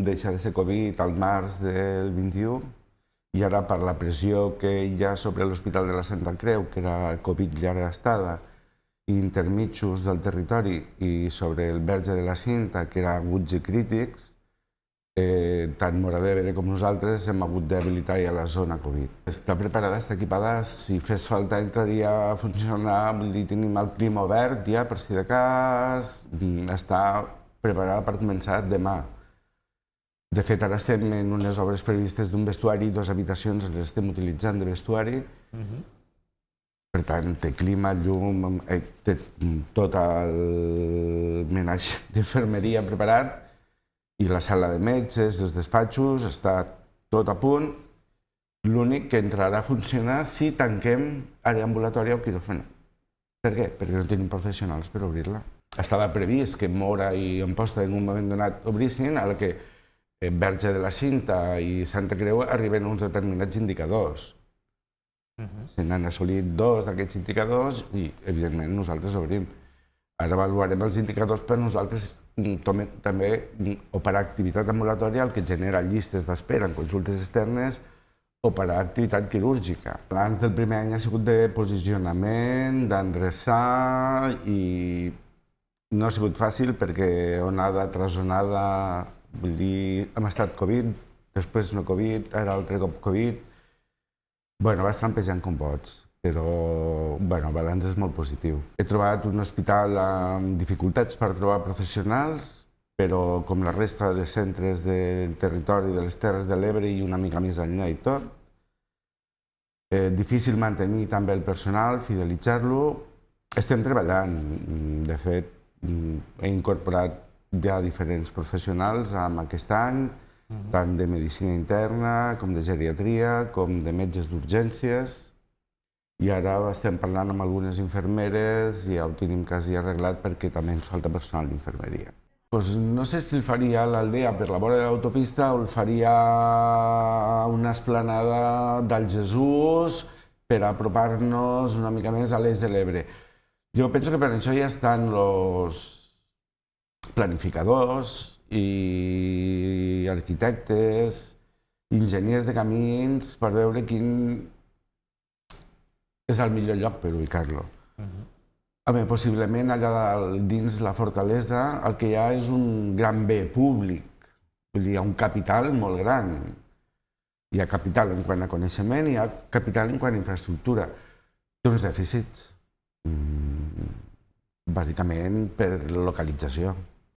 deixa de ser Covid al març del 21 i ara per la pressió que hi ha sobre l'Hospital de la Santa Creu, que era Covid llarga estada, i intermitjos del territori, i sobre el Verge de la Cinta, que era aguts i crítics, tant Móra d'Ebre com nosaltres hem hagut d'habilitar ja la zona Covid. Està preparada, està equipada, si fes falta entraria a funcionar, vull dir, tenim el clima obert ja per si de cas, està preparada per començar demà. De fet, ara estem en unes obres previstes d'un vestuari, 2 habitacions les estem utilitzant de vestuari. Per tant, té clima, llum, té tot el menatge d'infermeria preparat i la sala de metges, els despatxos, està tot a punt. L'únic que entrarà a funcionar si tanquem àrea ambulatòria o quiròfan. Per què? Perquè no tenim professionals per obrir-la. Estava previst que Móra i Amposta en un moment donat obrissin, a la que Verge de la Cinta i Santa Creu arriben a uns determinats indicadors. Se n'han assolit 2 d'aquests indicadors i, evidentment, nosaltres obrim. Ara avaluarem els indicadors per nosaltres també operar activitat ambulatòria, el que genera llistes d'espera en consultes externes, operar activitat quirúrgica. L'any del primer any ha sigut de posicionament, d'endreçar i no ha sigut fàcil perquè onada tras onada, vull dir, hem estat Covid, després no Covid, ara altre cop Covid. Bueno, vas trampejant com pots, però el balanç és molt positiu. He trobat un hospital amb dificultats per trobar professionals, però com la resta de centres del territori de les Terres de l'Ebre i una mica més enllà i tot. Difícil mantenir també el personal, fidelitzar-lo. Estem treballant. De fet, he incorporat ja diferents professionals amb aquest any, tant de medicina interna, com de geriatria, com de metges d'urgències. I ara estem parlant amb algunes infermeres i ja ho tenim quasi arreglat perquè també ens falta personal d'infermeria. No sé si el faria a l'Aldea per la vora de l'autopista o el faria a una esplanada del Jesús per apropar-nos una mica més a l'est de l'Ebre. Jo penso que per això ja estan els planificadors i arquitectes, enginyers de camins, per veure quin és el millor lloc per ubicar-lo. Possiblement allà dins la fortalesa el que hi ha és un gran bé públic, vull dir, hi ha un capital molt gran. Hi ha capital en quant a coneixement i hi ha capital en quant a infraestructura. Té uns dèficits, bàsicament per localització.